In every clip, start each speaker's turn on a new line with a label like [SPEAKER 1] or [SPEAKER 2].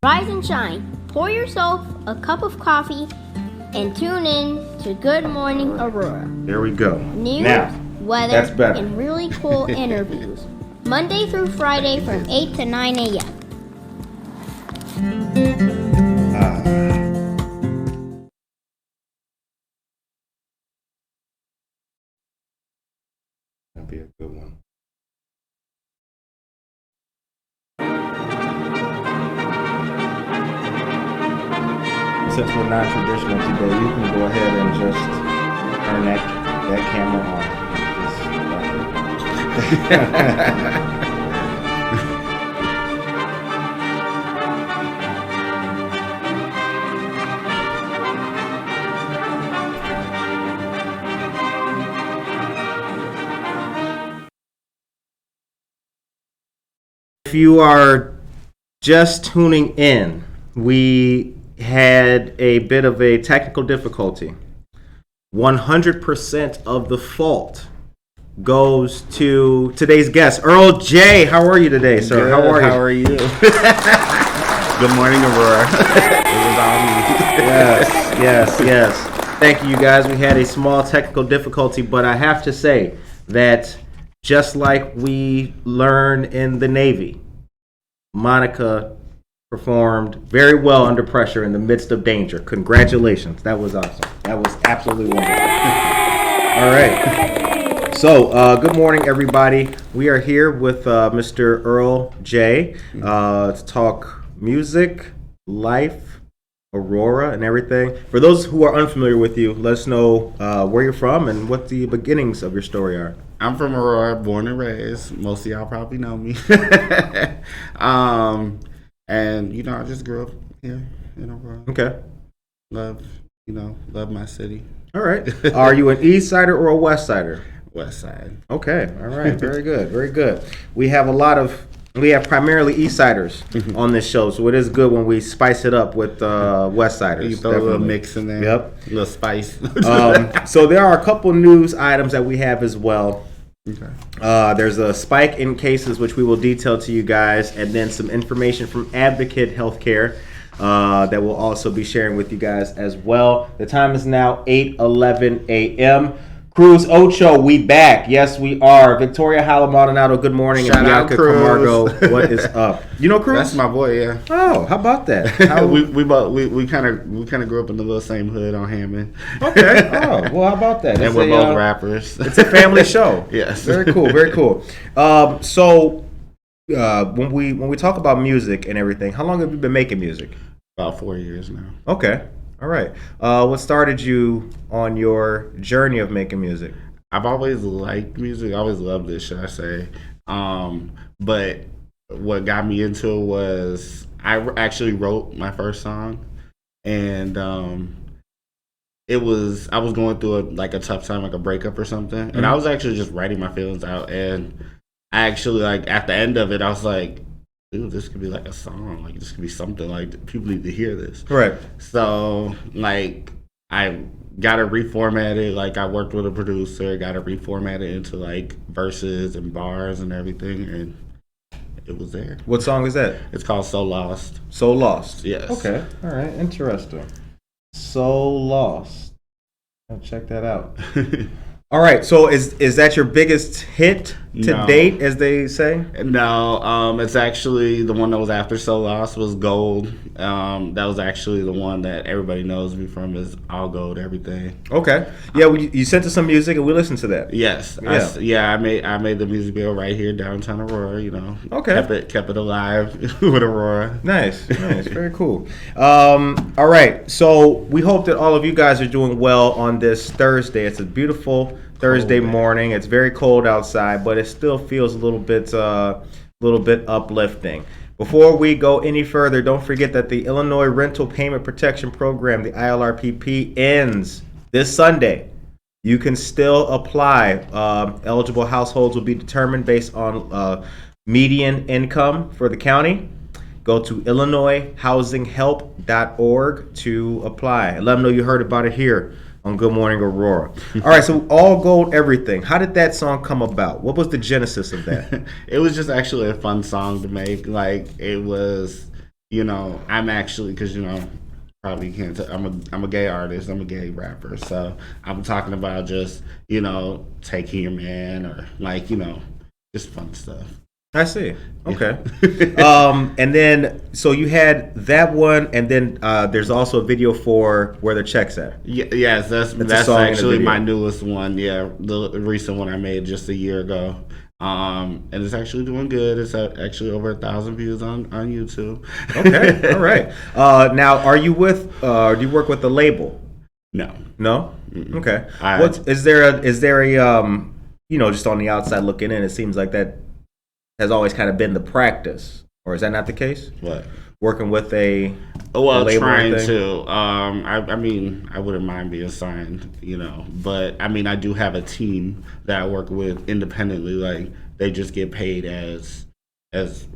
[SPEAKER 1] Rise and shine. Pour yourself a cup of coffee and tune in to Good Morning Aurora.
[SPEAKER 2] There we go.
[SPEAKER 1] News,
[SPEAKER 2] now,
[SPEAKER 1] weather,
[SPEAKER 2] that's better.
[SPEAKER 1] and really cool interviews. Monday through Friday from 8 to 9 a.m.
[SPEAKER 2] That'd be a good one. Since we're non-traditional today, you can go ahead and just turn that camera on. If you are just tuning in, we had a bit of a technical difficulty. 100% of the fault goes to today's guest, Earl J. How are you today, sir?
[SPEAKER 3] Good. How are you? Good morning, Aurora. It was on me.
[SPEAKER 2] Yes. Thank you, guys. We had a small technical difficulty, but I have to say that just like we learned in the Navy, Monica performed very well under pressure in the midst of danger. Congratulations. That was awesome. That was absolutely wonderful. All right. So, good morning, everybody. We are here with Mr. Earl J. To talk music, life, Aurora, and everything. For those who are unfamiliar with you, let us know where you're from and what the beginnings of your story are.
[SPEAKER 3] I'm from Aurora, born and raised. Most of y'all probably know me. And, I just grew up here in Aurora.
[SPEAKER 2] Okay.
[SPEAKER 3] Love my city.
[SPEAKER 2] All right. Are you an East Sider or a West Sider?
[SPEAKER 3] West Side.
[SPEAKER 2] Okay. All right. Very good. Very good. We have primarily East Siders on this show, so it is good when we spice it up with West Siders.
[SPEAKER 3] You throw a little mix in there.
[SPEAKER 2] Yep.
[SPEAKER 3] A little spice.
[SPEAKER 2] So there are a couple news items that we have as well.
[SPEAKER 3] Okay.
[SPEAKER 2] There's a spike in cases, which we will detail to you guys, and then some information from Advocate Healthcare that we'll also be sharing with you guys as well. The time is now 8:11 a.m. Cruz Ocho, we back. Yes, we are. Victoria Hala Maldonado, good morning.
[SPEAKER 3] Shout
[SPEAKER 2] and Bianca
[SPEAKER 3] out, Cruz.
[SPEAKER 2] Camargo, what is up? You know Cruz?
[SPEAKER 3] That's my boy, yeah.
[SPEAKER 2] Oh, how about that?
[SPEAKER 3] we kind of grew up in the little same hood on Hammond.
[SPEAKER 2] Okay. Oh, well, how about that?
[SPEAKER 3] And we're both rappers.
[SPEAKER 2] It's a family show.
[SPEAKER 3] Yes.
[SPEAKER 2] Very cool. Very cool. So when we talk about music and everything, how long have you been making music?
[SPEAKER 3] About 4 years now.
[SPEAKER 2] Okay. All right. What started you on your journey of making music?
[SPEAKER 3] I've always liked music. I always loved it, should I say. But what got me into it was I actually wrote my first song. And I was going through a tough time, like a breakup or something. And I was actually just writing my feelings out. And I actually, at the end of it, I was like, dude, this could be like a song. Like, this could be something. Like, people need to hear this.
[SPEAKER 2] Right.
[SPEAKER 3] So, I got it reformatted. I worked with a producer, got it reformatted into, verses and bars and everything. And it was there.
[SPEAKER 2] What song is that?
[SPEAKER 3] It's called So Lost.
[SPEAKER 2] So Lost.
[SPEAKER 3] Yes.
[SPEAKER 2] Okay. All right. Interesting. So Lost. I'll check that out. All right, so is that your biggest hit to date, as they say?
[SPEAKER 3] No, it's actually the one that was after So Lost was Gold. That was actually the one that everybody knows me from is All Gold Everything.
[SPEAKER 2] Okay, yeah, you sent us some music and we listened to that.
[SPEAKER 3] Yes, I made the music video right here downtown Aurora.
[SPEAKER 2] Okay,
[SPEAKER 3] kept it alive with Aurora.
[SPEAKER 2] Nice, very cool. All right, so we hope that all of you guys are doing well on this Thursday. It's a beautiful Thursday morning. It's very cold outside, but it still feels a little bit uplifting. Before we go any further, don't forget that the Illinois Rental Payment Protection Program, the ILRPP, ends this Sunday. You can still apply. Eligible households will be determined based on median income for the county. Go to IllinoisHousingHelp.org to apply. And let them know you heard about it here on Good Morning Aurora. All right, so All Gold Everything. How did that song come about? What was the genesis of that?
[SPEAKER 3] It was just actually a fun song to make. It was you know, I'm actually, because, you know, probably can't tell, I'm a gay artist, I'm a gay rapper, so I'm talking about just, you know, taking your man, or like, you know, just fun stuff.
[SPEAKER 2] I see. Okay.
[SPEAKER 3] Yeah.
[SPEAKER 2] And then so you had that one, and then there's also a video for Where the Check's At.
[SPEAKER 3] Yes, that's
[SPEAKER 2] song and a
[SPEAKER 3] actually
[SPEAKER 2] video.
[SPEAKER 3] my newest one. Yeah, the recent one I made just a year ago. And it's actually doing good. It's actually over 1,000 views on YouTube.
[SPEAKER 2] Okay. All right. Now, are you with? Do you work with the label?
[SPEAKER 3] No.
[SPEAKER 2] No.
[SPEAKER 3] Mm-mm.
[SPEAKER 2] Okay.
[SPEAKER 3] I-
[SPEAKER 2] What is there a you know, just on the outside looking in, it seems like that has always kind of been the practice, or is that not the case?
[SPEAKER 3] What?
[SPEAKER 2] Working with a
[SPEAKER 3] Well,
[SPEAKER 2] label
[SPEAKER 3] trying
[SPEAKER 2] thing?
[SPEAKER 3] to. I mean, I wouldn't mind being signed, you know, but I mean, I do have a team that I work with independently. Like, they just get paid as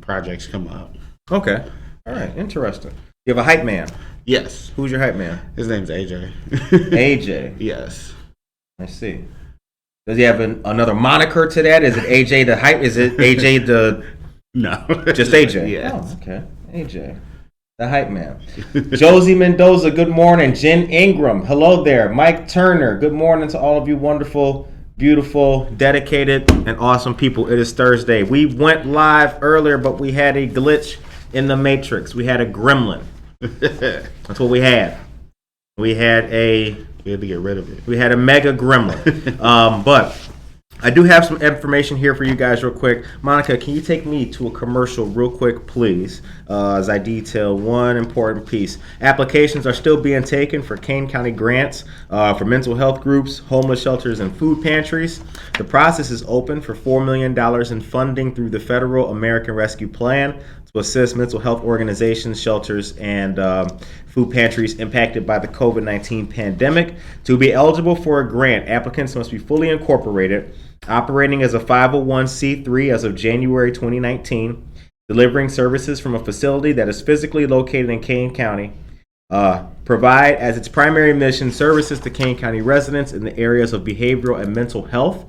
[SPEAKER 3] projects come up.
[SPEAKER 2] Okay. All right. Interesting. You have a hype man.
[SPEAKER 3] Yes,
[SPEAKER 2] Who's your hype man?
[SPEAKER 3] his name's AJ.
[SPEAKER 2] AJ.
[SPEAKER 3] Yes.
[SPEAKER 2] I see. Does he have another moniker to that? Is it AJ the hype? Is it AJ the
[SPEAKER 3] No.
[SPEAKER 2] just AJ?
[SPEAKER 3] Yes.
[SPEAKER 2] Oh, okay. AJ, the hype man. Josie Mendoza, good morning. Jen Ingram, hello there. Mike Turner, good morning to all of you wonderful, beautiful, dedicated, and awesome people. It is Thursday. We went live earlier, but we had a glitch in the matrix. We had a gremlin. That's what we had. We had
[SPEAKER 3] We had to get rid of it.
[SPEAKER 2] We had a mega gremlin. But I do have some information here for you guys real quick. Monica, can you take me to a commercial real quick, please, as I detail one important piece. Applications are still being taken for Kane County grants for mental health groups, homeless shelters, and food pantries. The process is open for $4 million in funding through the Federal American Rescue Plan to assist mental health organizations, shelters, and food pantries impacted by the COVID-19 pandemic. To be eligible for a grant, applicants must be fully incorporated, operating as a 501c3 as of January 2019, delivering services from a facility that is physically located in Kane County, provide as its primary mission services to Kane County residents in the areas of behavioral and mental health,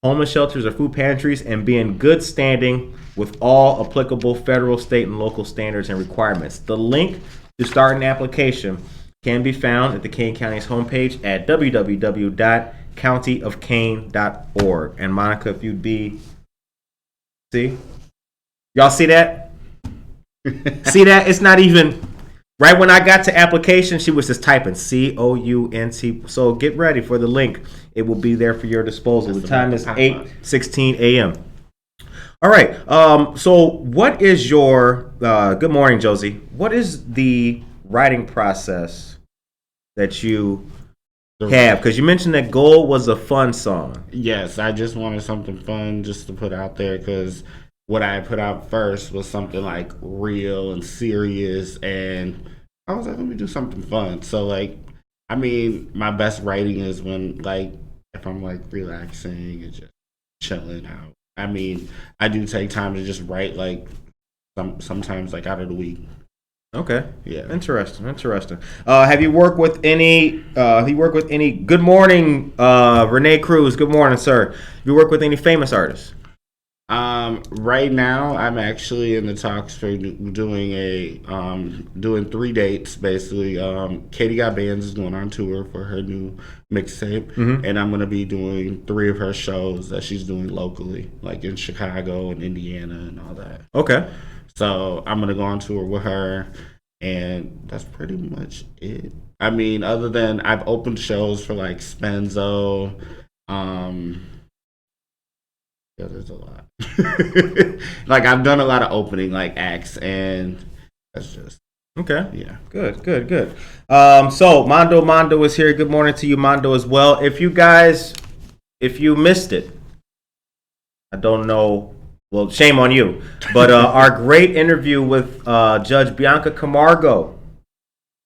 [SPEAKER 2] homeless shelters, or food pantries, and be in good standing with all applicable federal, state, and local standards and requirements. The link to start an application can be found at the Kane County's homepage at www.countyofkane.org. And Monica, if you'd be, see? Y'all see that? See that? It's not even, right when I got to application, she was just typing COUNT. So get ready for the link. It will be there for your disposal. The time is 8:16 a.m. All right. So what is your, good morning, Josie. What is the writing process that you have? Because you mentioned that Goal was a fun song.
[SPEAKER 3] Yes, I just wanted something fun just to put out there, because what I put out first was something like real and serious, and I was like, let me do something fun. So, like, I mean, my best writing is when, like, if I'm like relaxing and just chilling out. I mean, I do take time to just write, like, sometimes like out of the week.
[SPEAKER 2] Okay.
[SPEAKER 3] Yeah.
[SPEAKER 2] Interesting. Have you worked with any? Good morning, Renee Cruz. Good morning, sir. You work with any famous artists?
[SPEAKER 3] Right now, I'm actually in the talks for doing doing 3 dates basically. Katie Got Bands is going on tour for her new mixtape, and I'm gonna be doing 3 of her shows that she's doing locally, like in Chicago and Indiana and all that.
[SPEAKER 2] Okay.
[SPEAKER 3] So I'm gonna go on tour with her, and that's pretty much it. I mean, other than I've opened shows for like Spenzo, yeah, there's a lot. Like, I've done a lot of opening like acts, and that's just
[SPEAKER 2] Okay.
[SPEAKER 3] yeah.
[SPEAKER 2] Good. So Mondo is here. Good morning to you, Mondo, as well. If you missed it, I don't know. Well, shame on you. But our great interview with Judge Bianca Camargo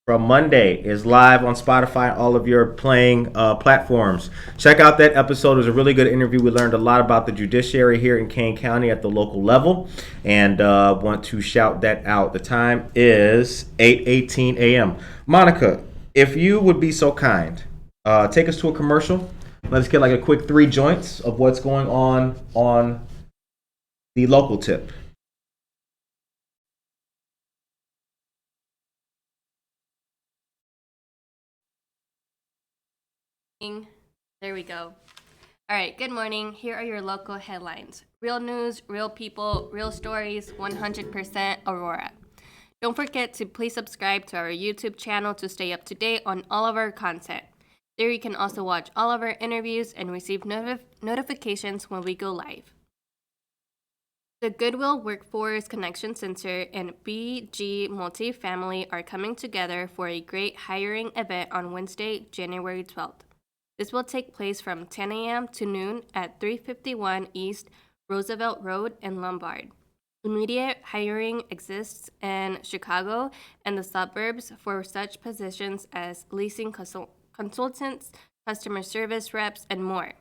[SPEAKER 2] from Monday is live on Spotify and all of your playing platforms. Check out that episode. It was a really good interview. We learned a lot about the judiciary here in Kane County at the local level, and want to shout that out. The time is 8:18 a.m. Monica, if you would be so kind, take us to a commercial. Let's get like a quick 3 joints of what's going on the local tip.
[SPEAKER 4] There we go. All right, good morning. Here are your local headlines. Real news, real people, real stories, 100% Aurora. Don't forget to please subscribe to our YouTube channel to stay up to date on all of our content. There you can also watch all of our interviews and receive notifications when we go live. The Goodwill Workforce Connection Center and BG Multifamily are coming together for a great hiring event on Wednesday, January 12th. This will take place from 10 a.m. to noon at 351 East Roosevelt Road in Lombard. Immediate hiring exists in Chicago and the suburbs for such positions as leasing consultants, customer service reps, and more.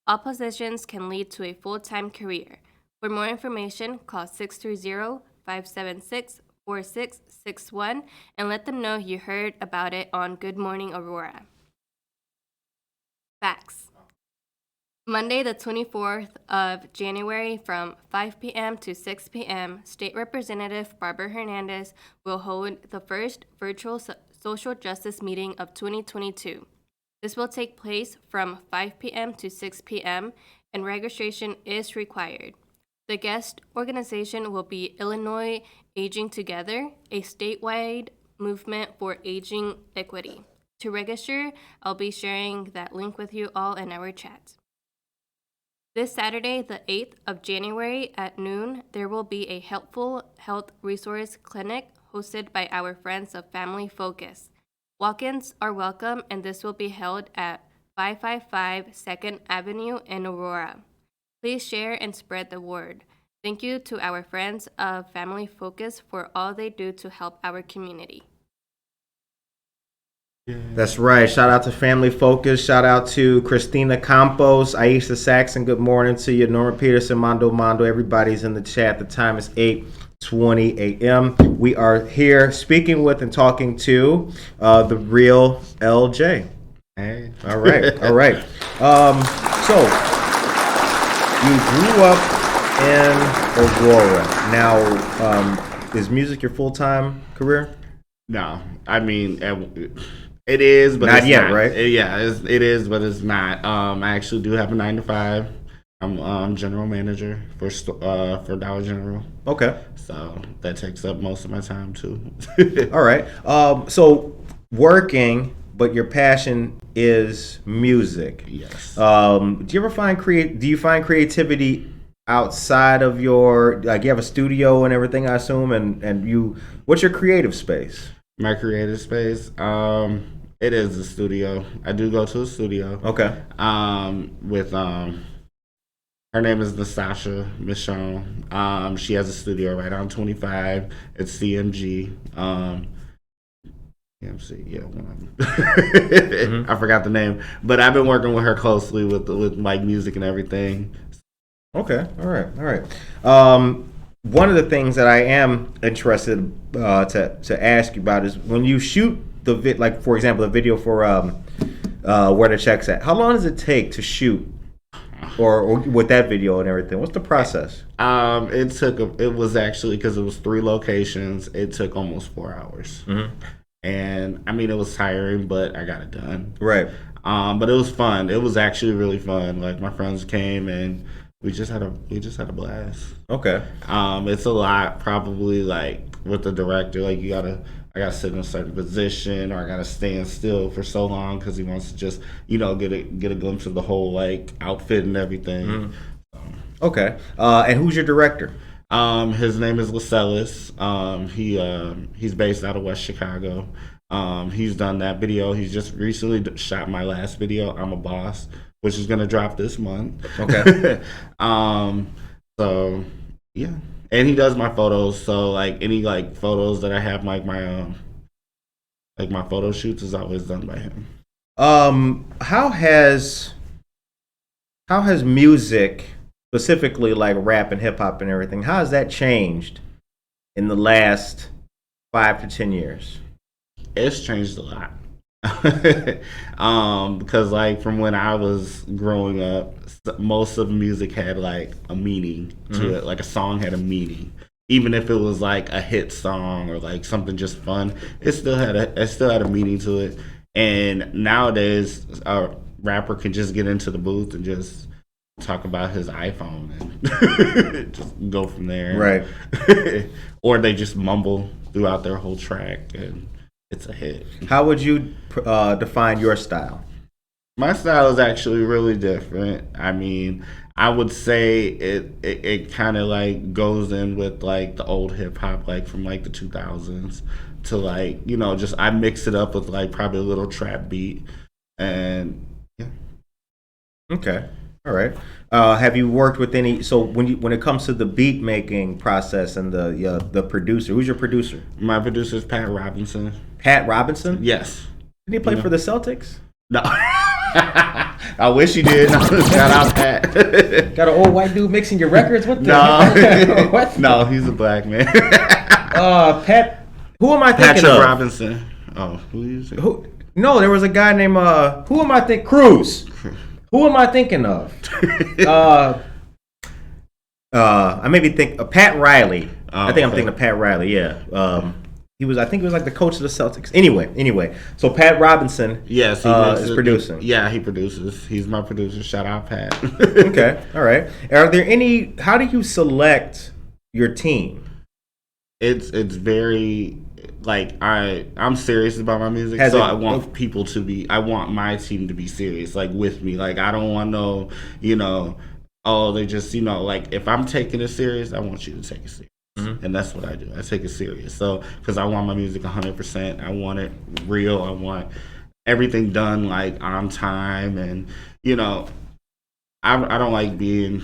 [SPEAKER 4] All positions can lead to a full-time career. For more information, call 630-576-4661 and let them know you heard about it on Good Morning Aurora. Facts. Monday, the 24th of January from 5 p.m. to 6 p.m., State Representative Barbara Hernandez will hold the first virtual social justice meeting of 2022. This will take place from 5 p.m. to 6 p.m., and registration is required. The guest organization will be Illinois Aging Together, a statewide movement for aging equity. To register, I'll be sharing that link with you all in our chat. This Saturday, the 8th of January at noon, there will be a helpful health resource clinic hosted by our friends of Family Focus. Walk-ins are welcome, and this will be held at 555 2nd Avenue in Aurora. Please share and spread the word. Thank you to our friends of Family Focus for all they do to help our community.
[SPEAKER 2] That's right. Shout out to Family Focus. Shout out to Christina Campos, Aisha Saxon. Good morning to you. Norma Peterson, Mondo. Everybody's in the chat. The time is 8:20 a.m. We are here speaking with and talking to the real LJ.
[SPEAKER 3] Hey.
[SPEAKER 2] All right. So you grew up in Aurora. Now, is music your full-time career?
[SPEAKER 3] No, I mean, it is, but
[SPEAKER 2] not
[SPEAKER 3] it's
[SPEAKER 2] yet,
[SPEAKER 3] not.
[SPEAKER 2] right?
[SPEAKER 3] It is, but it's not. I actually do have a 9 to 5. I'm general manager for Dollar General.
[SPEAKER 2] Okay.
[SPEAKER 3] So that takes up most of my time too.
[SPEAKER 2] All right. So working, but your passion is music.
[SPEAKER 3] Yes.
[SPEAKER 2] Do you ever find creativity outside of your, like, you have a studio and everything, I assume, and what's your creative space?
[SPEAKER 3] My creative space, it is a studio. I do go to a studio.
[SPEAKER 2] Okay.
[SPEAKER 3] With her name is Nastasha Michonne. She has a studio right on 25. It's CMG. CMC, yeah, one of them.
[SPEAKER 2] Mm-hmm.
[SPEAKER 3] I forgot the name, but I've been working with her closely with like music and everything.
[SPEAKER 2] Okay. All right. One of the things that I am interested to ask you about is when you shoot like, for example, the video for Where the Check's At. How long does it take to shoot, or with that video and everything? What's the process?
[SPEAKER 3] It was actually, because it was 3 locations, it took almost 4 hours.
[SPEAKER 2] Mm-hmm.
[SPEAKER 3] And I mean, it was tiring, but I got it done.
[SPEAKER 2] Right.
[SPEAKER 3] But it was fun. It was actually really fun. Like, my friends came and we just had a blast.
[SPEAKER 2] Okay.
[SPEAKER 3] It's a lot, probably, like, with the director. Like, I gotta sit in a certain position, or I gotta stand still for so long because he wants to just, get a glimpse of the whole, like, outfit and everything.
[SPEAKER 2] Mm-hmm. Okay. And who's your director?
[SPEAKER 3] His name is Lascelles. He's based out of West Chicago. He's done that video. He's just recently shot my last video, I'm a Boss, which is gonna drop this month.
[SPEAKER 2] Okay.
[SPEAKER 3] So yeah, and he does my photos. So, like, any, like, photos that I have, like my photo shoots is always done by him.
[SPEAKER 2] How has music, specifically like rap and hip hop and everything, how has that changed in the last 5 to 10 years?
[SPEAKER 3] It's changed a lot. Because, like, from when I was growing up, most of music had, like, a meaning to it. Like, a song had a meaning. Even if it was, like, a hit song or, like, something just fun, it still had a meaning to it. And nowadays, rapper can just get into the booth and just talk about his iPhone and just go from there.
[SPEAKER 2] Right.
[SPEAKER 3] Or they just mumble throughout their whole track and it's a hit.
[SPEAKER 2] How would you define your style?
[SPEAKER 3] My style is actually really different. I mean, I would say it kind of like goes in with like the old hip hop, like from like the 2000s to like, you know, just I mix it up with like probably a little trap beat and yeah.
[SPEAKER 2] Okay. All right. Have you worked with any? So when it comes to the beat making process and the producer, who's your producer?
[SPEAKER 3] My producer is Pat Robinson.
[SPEAKER 2] Pat Robinson?
[SPEAKER 3] Yes.
[SPEAKER 2] Did he play for the Celtics?
[SPEAKER 3] No. I wish he did. Shout out Pat.
[SPEAKER 2] Got an old white dude mixing your records? What the?
[SPEAKER 3] No.
[SPEAKER 2] What?
[SPEAKER 3] No, he's a black man.
[SPEAKER 2] Pat. Who am I thinking
[SPEAKER 3] Patrick
[SPEAKER 2] of?
[SPEAKER 3] Robinson. Oh, who is it?
[SPEAKER 2] Who? No, there was a guy named who am I thinking? Cruz. Who am I thinking of? I maybe think Pat Riley. I think I'm thinking of Pat Riley. Yeah. I think he was like the coach of the Celtics. Anyway. So Pat Robinson.
[SPEAKER 3] Yes, he
[SPEAKER 2] is producing.
[SPEAKER 3] Yeah, he produces. He's my producer. Shout out Pat.
[SPEAKER 2] Okay. All right. Are there any? How do you select your team?
[SPEAKER 3] It's very like I'm serious about my music, I want people to be. I want my team to be serious, like with me. Like I don't want no, you know, oh they just like if I'm taking it serious, I want you to take it serious. Mm-hmm. And that's what I do. I take it serious. So because I want my music 100%. I want it real. I want everything done like on time, and I don't like being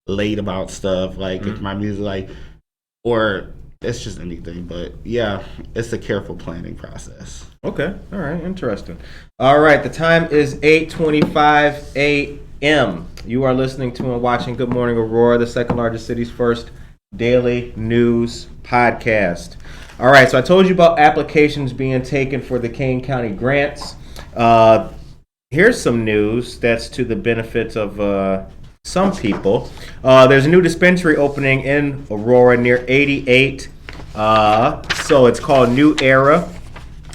[SPEAKER 3] late about stuff. Like if my music or it's just anything, but yeah, it's a careful planning process.
[SPEAKER 2] Okay, all right, interesting. All right, the time is 8:25 a.m. You are listening to and watching Good Morning Aurora, the second largest city's first daily news podcast. All right, so I told you about applications being taken for the Kane County grants. Here's some news that's to the benefit of some people. There's a new dispensary opening in Aurora near 88. So it's called New Era.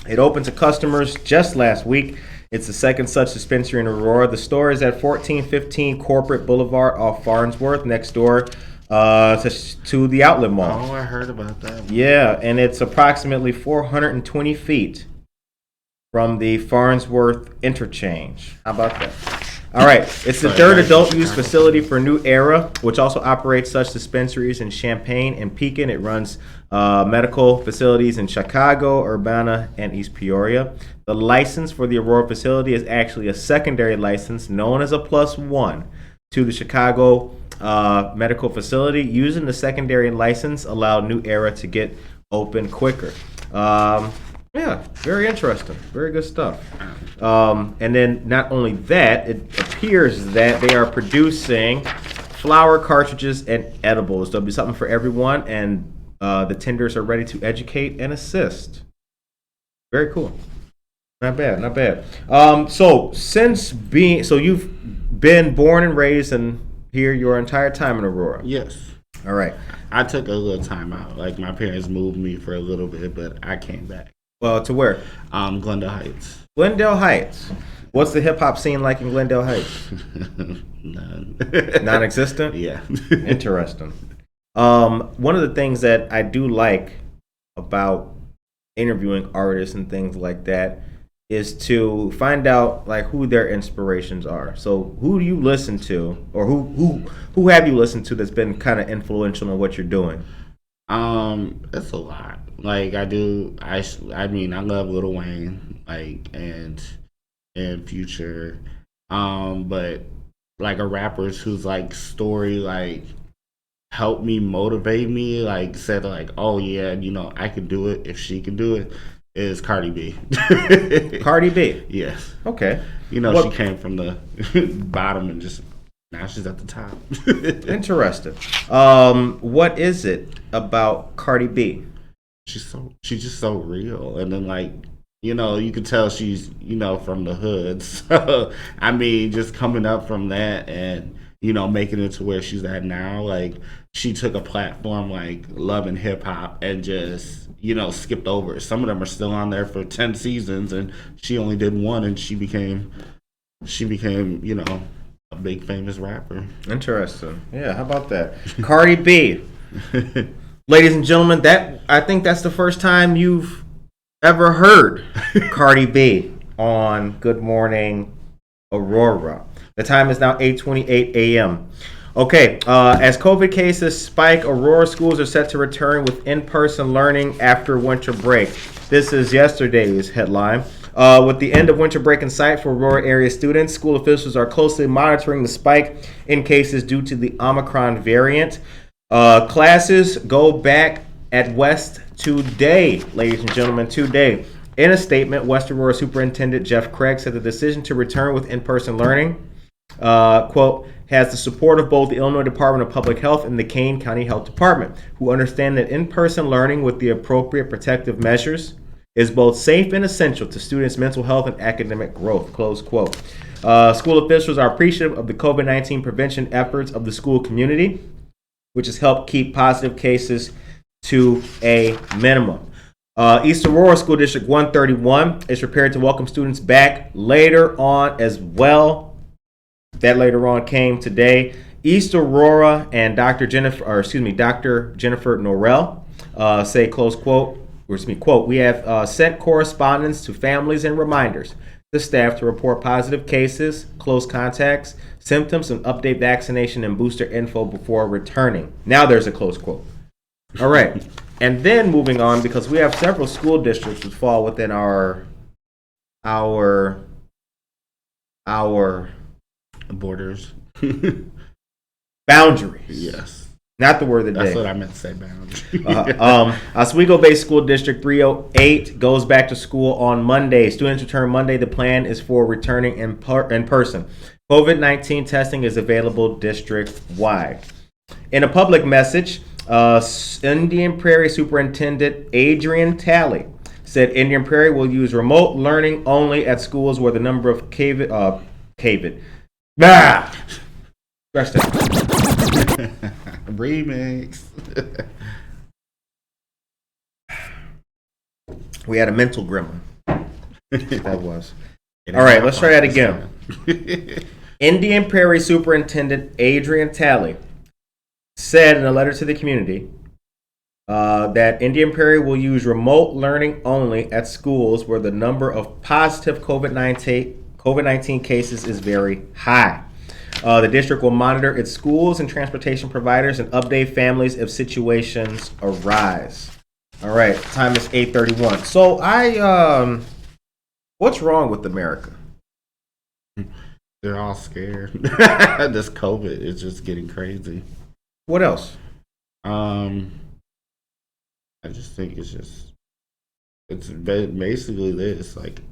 [SPEAKER 2] It opened to customers just last week. It's the second such dispensary in Aurora. The store is at 1415 Corporate Boulevard off Farnsworth, next door to the outlet mall.
[SPEAKER 3] Oh, I heard about that.
[SPEAKER 2] Yeah, and it's approximately 420 feet from the Farnsworth interchange. How about that? All right, it's the third adult use facility for New Era, which also operates such dispensaries in Champaign and Pekin. It runs medical facilities in Chicago, Urbana, and East Peoria. The license for the Aurora facility is actually a secondary license known as a +1 to the Chicago medical facility. Using the secondary license allowed New Era to get open quicker. Yeah, very interesting. Very good stuff. And then not only that, it appears that they are producing flower cartridges and edibles. There'll be something for everyone, and the tenders are ready to educate and assist. Very cool. Not bad, not bad. So you've been born and raised and here your entire time in Aurora?
[SPEAKER 3] Yes.
[SPEAKER 2] All right.
[SPEAKER 3] I took a little time out. Like my parents moved me for a little bit, but I came back.
[SPEAKER 2] Well, to where?
[SPEAKER 3] Glendale Heights.
[SPEAKER 2] Glendale Heights. What's the hip hop scene like in Glendale Heights?
[SPEAKER 3] None.
[SPEAKER 2] Non-existent?
[SPEAKER 3] Yeah.
[SPEAKER 2] Interesting. One of the things that I do like about interviewing artists and things like that is to find out like who their inspirations are. So who do you listen to, or who have you listened to that's been kind of influential in what you're doing?
[SPEAKER 3] It's a lot. Like I mean, I love Lil Wayne, like and Future. But like a rappers whose like story like helped me, motivate me, like said like, oh yeah, I can do it if she can do it, is Cardi B.
[SPEAKER 2] Cardi B?
[SPEAKER 3] Yes.
[SPEAKER 2] Okay.
[SPEAKER 3] She came from the bottom and just now she's at the top.
[SPEAKER 2] Interesting. What is it about Cardi B?
[SPEAKER 3] She's just so real, and then like you can tell she's from the hood. So I mean, just coming up from that, and making it to where she's at now. Like, she took a platform like Love and Hip Hop and just, skipped over it. Some of them are still on there for 10 seasons, and she only did one, and she became, a big famous rapper.
[SPEAKER 2] Interesting. Yeah, how about that? Cardi B. Ladies and gentlemen, I think that's the first time you've ever heard Cardi B on Good Morning Aurora. The time is now 8:28 a.m. Okay, as COVID cases spike, Aurora schools are set to return with in-person learning after winter break. This is yesterday's headline. With the end of winter break in sight for Aurora area students, school officials are closely monitoring the spike in cases due to the Omicron variant. Classes go back at West today, ladies and gentlemen, today. In a statement, West Aurora Superintendent Jeff Craig said the decision to return with in-person learning, quote, has the support of both the Illinois Department of Public Health and the Kane County Health Department, who understand that in-person learning with the appropriate protective measures is both safe and essential to students' mental health and academic growth, close quote. School officials are appreciative of the COVID-19 prevention efforts of the school community, which has helped keep positive cases to a minimum. East Aurora School District 131 is prepared to welcome students back later on as well. That later on came today. East Aurora and Dr. Jennifer Norrell say, close quote, quote, we have sent correspondence to families and reminders to staff to report positive cases, close contacts, symptoms, and update vaccination and booster info before returning. Now there's a close quote. All right. And then moving on, because we have several school districts that fall within our
[SPEAKER 3] borders.
[SPEAKER 2] Boundaries.
[SPEAKER 3] Yes.
[SPEAKER 2] Not the word of the day.
[SPEAKER 3] That's what I meant to say, boundaries.
[SPEAKER 2] Oswego-based School District 308 goes back to school on Monday. Students return Monday. The plan is for returning in person. COVID-19 testing is available district-wide. In a public message, Indian Prairie Superintendent Adrian Talley said Indian Prairie will use remote learning only at schools where the number of
[SPEAKER 3] Remix.
[SPEAKER 2] We had a mental gremlin. That was. All right, let's try that again. Indian Prairie Superintendent Adrian Talley said in a letter to the community that Indian Prairie will use remote learning only at schools where the number of positive COVID-19 cases is very high. The district will monitor its schools and transportation providers and update families if situations arise. All right, time is 8:31. So what's wrong with America?
[SPEAKER 3] They're all scared. This COVID is just getting crazy.
[SPEAKER 2] What else?
[SPEAKER 3] I just think it's basically this. Like,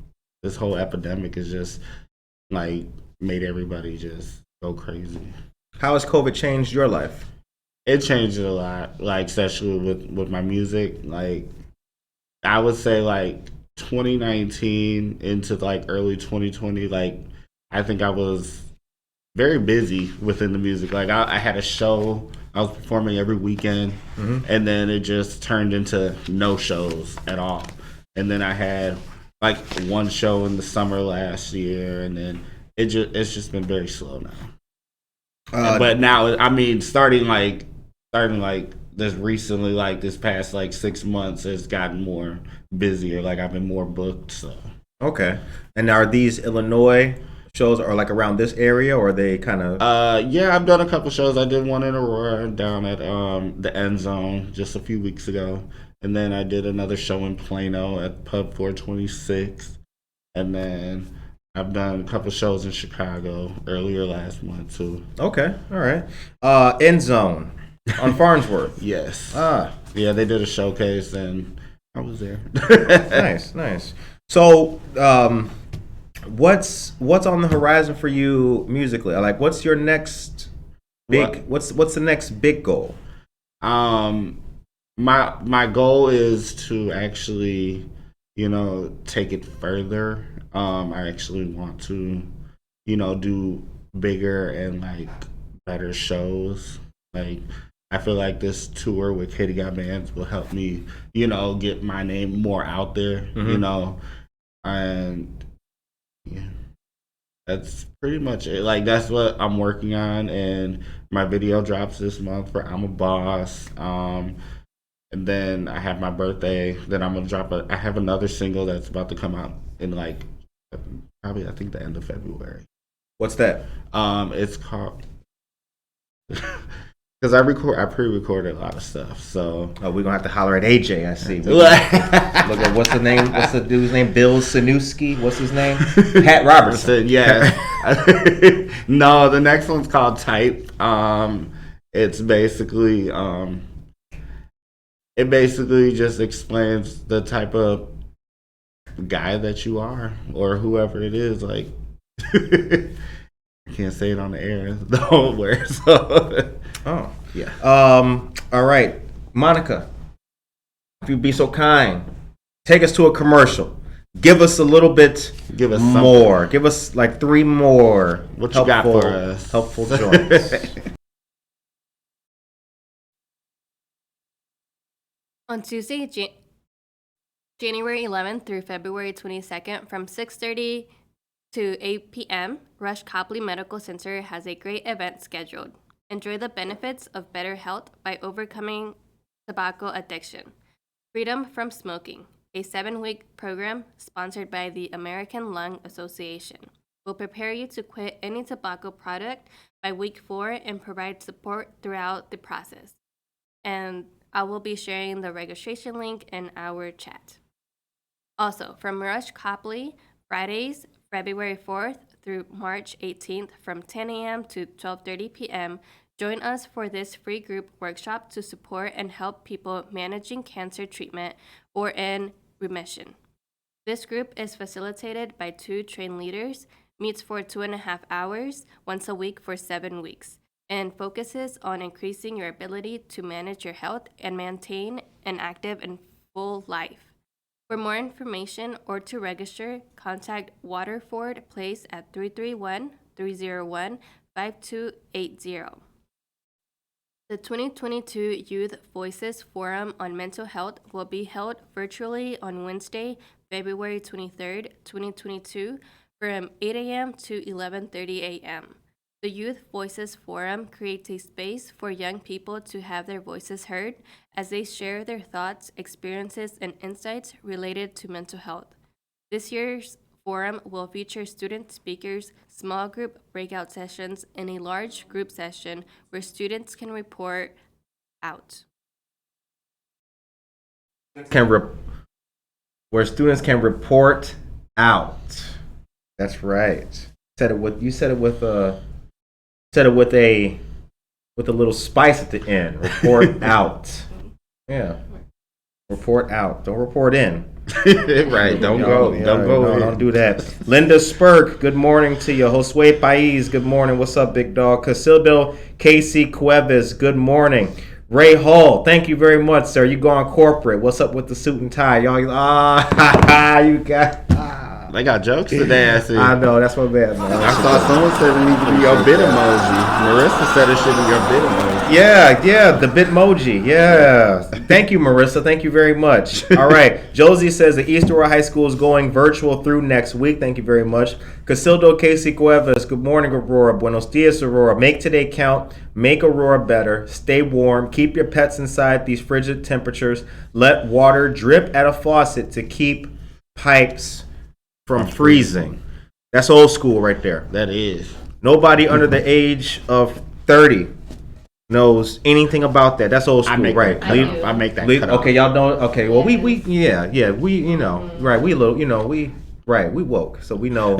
[SPEAKER 3] this whole epidemic is just like made everybody just go crazy.
[SPEAKER 2] How has COVID changed your life?
[SPEAKER 3] It changed it a lot, like especially with my music. Like, I would say like 2019 into like early 2020, like I think I was very busy within the music. Like I had a show, I was performing every weekend, and then it just turned into no shows at all. And then I had like one show in the summer last year, and then it's just been very slow now. But now, I mean, starting like this recently, like this past like 6 months, it's gotten more busier. Like I've been more booked. So
[SPEAKER 2] okay. And are these Illinois shows or like around this area, or are they kind of?
[SPEAKER 3] Yeah, I've done a couple shows. I did one in Aurora down at the End Zone just a few weeks ago, and then I did another show in Plano at Pub 426, and then I've done a couple shows in Chicago earlier last month too.
[SPEAKER 2] Okay, all right. End Zone on Farnsworth.
[SPEAKER 3] Yes.
[SPEAKER 2] Yeah,
[SPEAKER 3] they did a showcase and I was there.
[SPEAKER 2] Nice. So, what's on the horizon for you musically? Like, what's your next big? What's the next big goal?
[SPEAKER 3] My goal is to actually, take it further. I actually want to, do bigger and like better shows. Like, I feel like this tour with Katie Got Bands will help me, get my name more out there, and yeah, that's pretty much it. Like, that's what I'm working on, and my video drops this month for I'm a Boss. And then I have my birthday. Then I'm gonna drop I have another single that's about to come out in like probably I think the end of February.
[SPEAKER 2] What's that?
[SPEAKER 3] It's called because I pre-recorded a lot of stuff. So
[SPEAKER 2] we're gonna have to holler at Ejayy. I see. Look at what's the name? What's the dude's name? Bill Sanuski. What's his name? Pat Robertson.
[SPEAKER 3] Yeah. No, the next one's called Type. It's basically it basically just explains the type of guy that you are, or whoever it is. Like, I can't say it on the air, don't worry. So.
[SPEAKER 2] Oh, yeah. All right, Monica, if you'd be so kind, take us to a commercial. Give us a little bit.
[SPEAKER 3] Give us
[SPEAKER 2] more.
[SPEAKER 3] Something.
[SPEAKER 2] Give us like 3 more.
[SPEAKER 3] What you got for us?
[SPEAKER 2] Helpful joints.
[SPEAKER 4] On Tuesday, January 11th through February 22nd, from 6:30 to 8 p.m., Rush Copley Medical Center has a great event scheduled. Enjoy the benefits of better health by overcoming tobacco addiction. Freedom from Smoking, a 7-week program sponsored by the American Lung Association, will prepare you to quit any tobacco product by week 4 and provide support throughout the process. And I will be sharing the registration link in our chat. Also, from Rush Copley, Fridays, February 4th through March 18th from 10 a.m. to 12:30 p.m., join us for this free group workshop to support and help people managing cancer treatment or in remission. This group is facilitated by 2 trained leaders, meets for 2.5 hours, once a week for 7 weeks, and focuses on increasing your ability to manage your health and maintain an active and full life. For more information or to register, contact Waterford Place at 331-301-5280. The 2022 Youth Voices Forum on Mental Health will be held virtually on Wednesday, February 23rd, 2022, from 8 a.m. to 11:30 a.m. The Youth Voices Forum creates a space for young people to have their voices heard as they share their thoughts, experiences, and insights related to mental health. This year's forum will feature student speakers, small group breakout sessions, and a large group session where students can report out.
[SPEAKER 2] Where students can report out. That's right. You said it with a little spice at the end. Report out. Yeah. Report out. Don't report in.
[SPEAKER 3] Right. Don't go.
[SPEAKER 2] Don't do that. Linda Spurk, good morning to you. Josue Pais, good morning. What's up, big dog? Casildo Casey Cuevas, good morning. Ray Hall, thank you very much, sir. You going corporate. What's up with the suit and tie? Y'all, you got...
[SPEAKER 3] They got jokes today, I see.
[SPEAKER 2] I know, that's my bad, man.
[SPEAKER 3] I saw someone said it needs to be your bit emoji. Marissa said it should be your bit emoji.
[SPEAKER 2] Yeah, the Bitmoji. Yeah. Thank you, Marissa. Thank you very much. All right. Josie says the East Aurora High School is going virtual through next week. Thank you very much. Casildo Casey Cuevas. Good morning, Aurora. Buenos dias, Aurora. Make today count. Make Aurora better. Stay warm. Keep your pets inside these frigid temperatures. Let water drip at a faucet to keep pipes from freezing. That's old school right there.
[SPEAKER 3] That is.
[SPEAKER 2] Nobody under the age of 30 knows anything about that. That's old school, right?
[SPEAKER 3] I make that cut
[SPEAKER 2] okay, y'all know. Okay, well, we right. We we woke, so we know.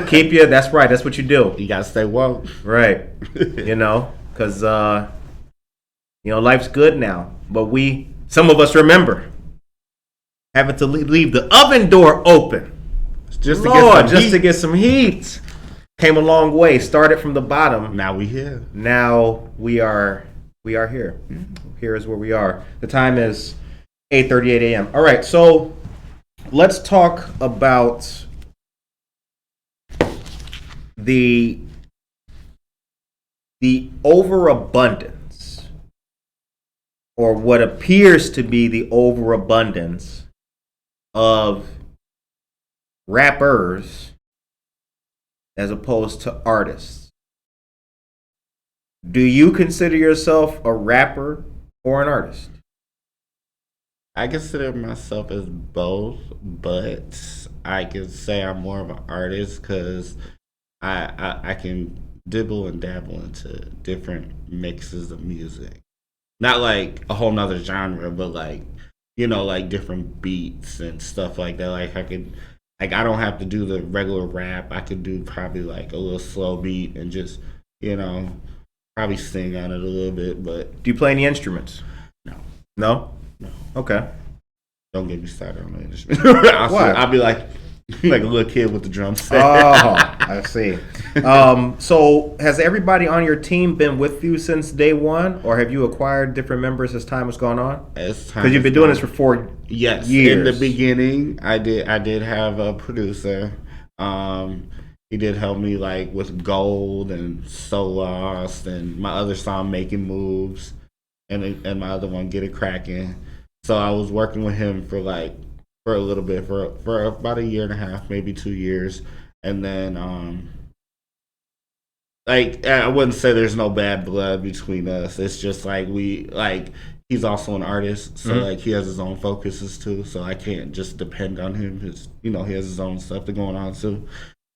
[SPEAKER 2] Keep you. That's right. That's what you do.
[SPEAKER 3] You gotta stay woke,
[SPEAKER 2] right? Because life's good now, but some of us remember having to leave the oven door open just to get some heat. Came a long way. Started from the bottom.
[SPEAKER 3] Now we here.
[SPEAKER 2] Now we are here. Here is where we are. The time is 8:38 a.m. All right, so let's talk about the the overabundance, or what appears to be the overabundance of rappers as opposed to artists. Do you consider yourself a rapper or an artist?
[SPEAKER 3] I consider myself as both, but I can say I'm more of an artist because I can dibble and dabble into different mixes of music. Not like a whole nother genre, but like, like different beats and stuff like that. Like I don't have to do the regular rap. I could do probably like a little slow beat and just, probably sing on it a little bit. But
[SPEAKER 2] do you play any instruments?
[SPEAKER 3] No.
[SPEAKER 2] No?
[SPEAKER 3] No.
[SPEAKER 2] Okay.
[SPEAKER 3] Don't get me started on the instrument.
[SPEAKER 2] What?
[SPEAKER 3] I'll be like a little kid with the drum set.
[SPEAKER 2] Oh, I see. So has everybody on your team been with you since day one, or have you acquired different members as time has gone on? Because you've been doing this for 4
[SPEAKER 3] years. In the beginning, I did have a producer. He did help me like with Gold and So Lost and my other song Making Moves and my other one Get It Crackin'. So I was working with him for a little bit, for about 1.5 years, maybe 2 years. And then I wouldn't say there's no bad blood between us. It's just he's also an artist, so he has his own focuses too. So I can't just depend on him. He has his own stuff to going on too.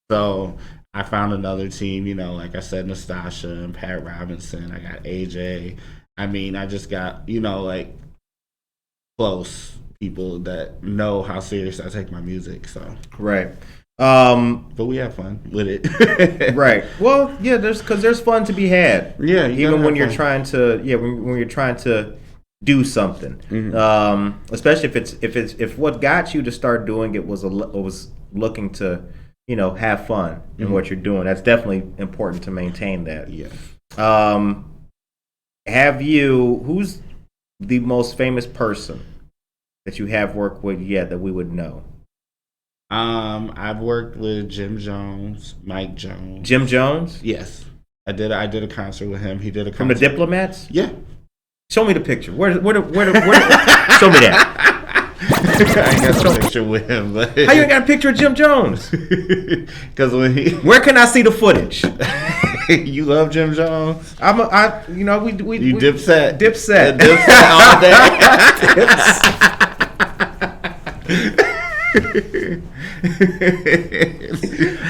[SPEAKER 3] So I found another team, like I said, Nastasha and Pat Robinson. I got Ejayy. I mean, I just got, close people that know how serious I take my music. So
[SPEAKER 2] right.
[SPEAKER 3] But we have fun with it.
[SPEAKER 2] Right. Well, yeah, there's fun to be had.
[SPEAKER 3] Yeah,
[SPEAKER 2] even when you're trying to when you're trying to do something. Mm-hmm. Especially if what got you to start doing it was looking to have fun in what you're doing. That's definitely important to maintain that.
[SPEAKER 3] Yeah.
[SPEAKER 2] Who's the most famous person that you have worked with yet that we would know?
[SPEAKER 3] I've worked with Jim Jones, Mike Jones.
[SPEAKER 2] Jim Jones?
[SPEAKER 3] Yes. I did a concert with him. He did a concert.
[SPEAKER 2] From the Diplomats?
[SPEAKER 3] Yeah.
[SPEAKER 2] Show me the picture. Where show me that.
[SPEAKER 3] I ain't got a picture with him, but
[SPEAKER 2] how you ain't got a picture of Jim Jones?
[SPEAKER 3] Because
[SPEAKER 2] where can I see the footage?
[SPEAKER 3] You love Jim Jones?
[SPEAKER 2] We
[SPEAKER 3] Dipset.
[SPEAKER 2] Dipset
[SPEAKER 3] all day.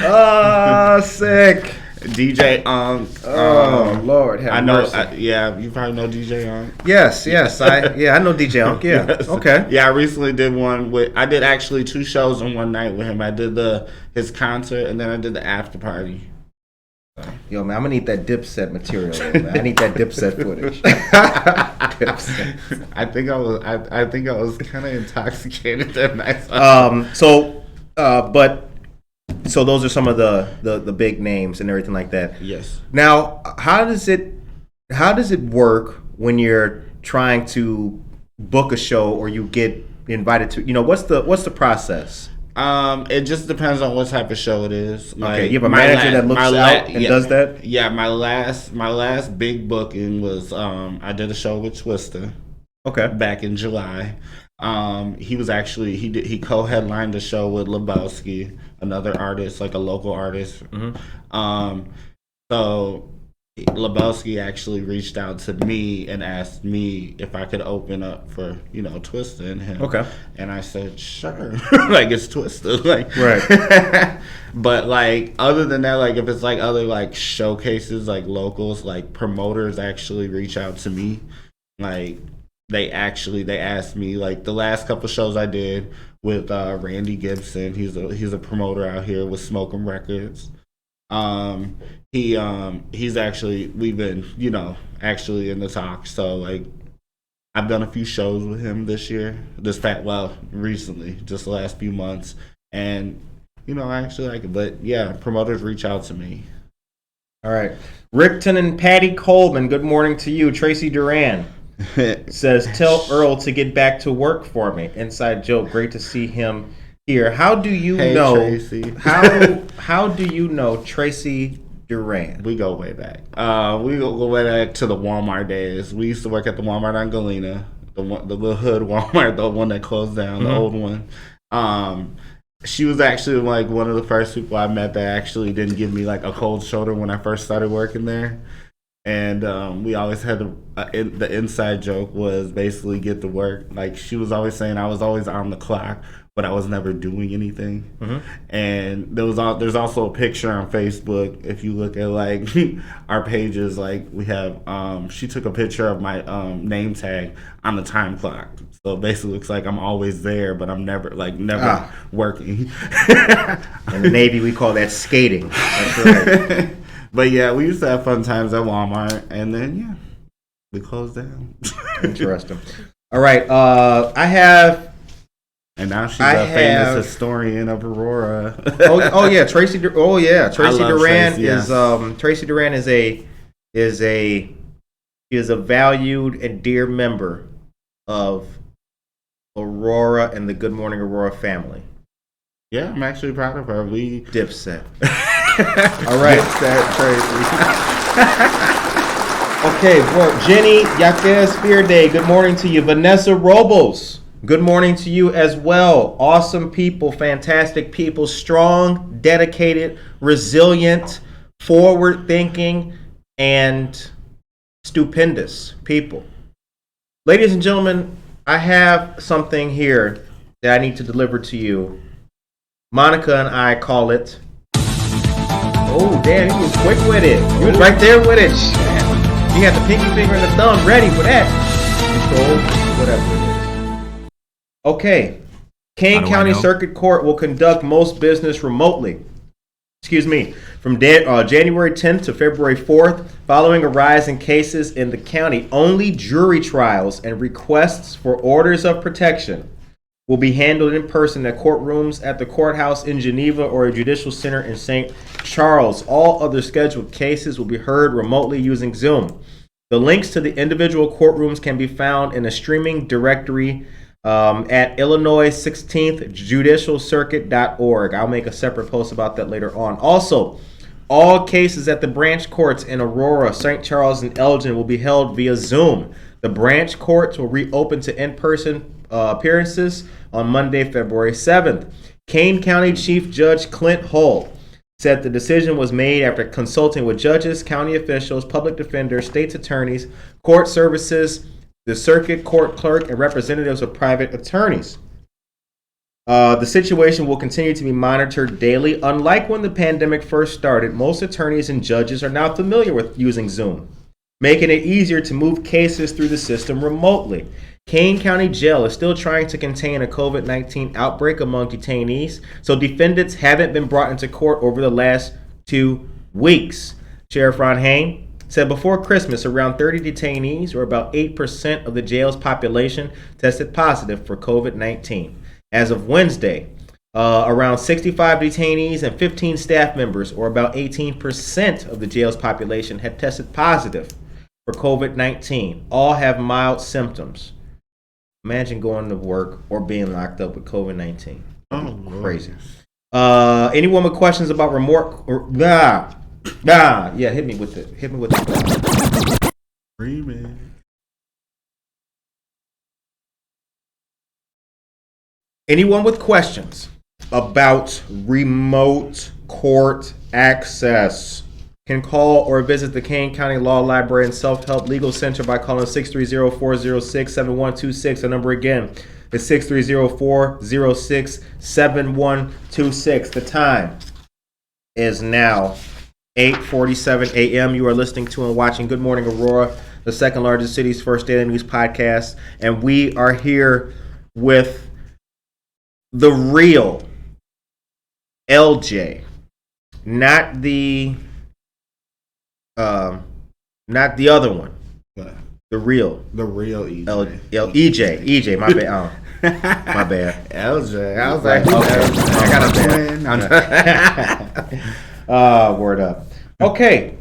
[SPEAKER 2] Oh, sick.
[SPEAKER 3] DJ Unk.
[SPEAKER 2] Oh Lord, have mercy.
[SPEAKER 3] You probably know DJ Unk.
[SPEAKER 2] Yes, I know DJ Unk. Yeah, yes. Okay.
[SPEAKER 3] Yeah, I recently did one I did actually 2 shows in one night with him. I did his concert and then I did the after party.
[SPEAKER 2] Yo, man, I'm gonna need that Dipset material. Man. I need that Dipset footage.
[SPEAKER 3] Dipset. I think I was kind of intoxicated that night.
[SPEAKER 2] So those are some of the big names and everything like that.
[SPEAKER 3] Yes.
[SPEAKER 2] Now, how does it work when you're trying to book a show or you get invited to? What's the process?
[SPEAKER 3] It just depends on what type of show it is.
[SPEAKER 2] Okay, you have a manager that looks out and does that?
[SPEAKER 3] Yeah, my last big booking was I did a show with Twista.
[SPEAKER 2] Okay. Back
[SPEAKER 3] in July. He co-headlined the show with Lebowski, another artist, like a local artist. Mm-hmm. So Lebowski actually reached out to me and asked me if I could open up for, Twista and him.
[SPEAKER 2] Okay.
[SPEAKER 3] And I said, sure. Like, it's Twista. Like,
[SPEAKER 2] right.
[SPEAKER 3] But, like, other than that, like, if it's, like, other, like, showcases, like, locals, like, promoters actually reach out to me. Like, they asked me, like, the last couple shows I did with Randy Gibson. He's a promoter out here with Smokin' Records. We've been, actually in the talks. So like I've done a few shows with him recently, just the last few months. And, I actually like it. But yeah, promoters reach out to me.
[SPEAKER 2] All right. Rickton and Patty Coleman, good morning to you. Tracy Duran says, tell Earl to get back to work for me. Inside joke, great to see him here. How do you know?
[SPEAKER 3] Tracy.
[SPEAKER 2] How do you know Tracy Duran.
[SPEAKER 3] We go way back. We go way back to the Walmart days. We used to work at the Walmart on Galena, the little hood Walmart, the one that closed down, the old one. She was actually like one of the first people I met that actually didn't give me like a cold shoulder when I first started working there. And we always had the inside joke was basically get to work. Like she was always saying I was always on the clock, but I was never doing anything. And there's also a picture on Facebook. If you look at like our pages, like we have, she took a picture of my name tag on the time clock. So it basically looks like I'm always there, but I'm never working.
[SPEAKER 2] In the Navy, we call that skating. That's right.
[SPEAKER 3] But yeah, we used to have fun times at Walmart, and then we closed down.
[SPEAKER 2] Interesting. All right, I have.
[SPEAKER 3] And now she's a famous historian of Aurora.
[SPEAKER 2] Tracy. Tracy Duran
[SPEAKER 3] Tracy, yes.
[SPEAKER 2] Tracy Duran is a valued and dear member of Aurora and the Good Morning Aurora family.
[SPEAKER 3] Yeah, I'm actually proud of her. We
[SPEAKER 2] Dipset. All right. Okay, well, Jenny Yaquez Fearday, good morning to you. Vanessa Robles, good morning to you as well. Awesome people, fantastic people, strong, dedicated, resilient, forward-thinking, and stupendous people. Ladies and gentlemen, I have something here that I need to deliver to you. Monica and I call it. Oh, damn, he was quick with it. He was right there with it. He had the pinky finger and the thumb ready for that. Control, whatever it is. Okay. Kane County Circuit Court will conduct most business remotely. From January 10th to February 4th, following a rise in cases in the county, only jury trials and requests for orders of protection will be handled in person at courtrooms at the courthouse in Geneva or a judicial center in St. Charles. All other scheduled cases will be heard remotely using Zoom. The links to the individual courtrooms can be found in a streaming directory at Illinois 16th judicialcircuit.org. I'll make a separate post about that later on. Also, all cases at the branch courts in Aurora, St. Charles, and Elgin will be held via Zoom. The branch courts will reopen to in-person appearances on Monday, February 7th. Kane County Chief Judge Clint Hull said the decision was made after consulting with judges, county officials, public defenders, state's attorneys, court services, the circuit court clerk, and representatives of private attorneys. The situation will continue to be monitored daily. Unlike when the pandemic first started, most attorneys and judges are now familiar with using Zoom, making it easier to move cases through the system remotely. Kane County Jail is still trying to contain a COVID-19 outbreak among detainees, so defendants haven't been brought into court over the last 2 weeks. Sheriff Ron Hain said before Christmas, around 30 detainees, or about 8% of the jail's population, tested positive for COVID-19. As of Wednesday, around 65 detainees and 15 staff members, or about 18% of the jail's population, had tested positive for COVID-19. All have mild symptoms. Imagine going to work or being locked up with COVID-19.
[SPEAKER 3] Oh,
[SPEAKER 2] crazy. Anyone with questions about remote? Yeah, hit me with it.
[SPEAKER 3] Remix.
[SPEAKER 2] Anyone with questions about remote court access can call or visit the Kane County Law Library and Self-Help Legal Center by calling 630-406-7126. The number again is 630-406-7126. The time is now 8:47 a.m. You are listening to and watching Good Morning Aurora, the second largest city's first daily news podcast. And we are here with the real LJ, not the other one. The real
[SPEAKER 3] EJ.
[SPEAKER 2] EJ, my bad. My bad.
[SPEAKER 3] LJ. I was like,
[SPEAKER 2] I got a word up. Okay.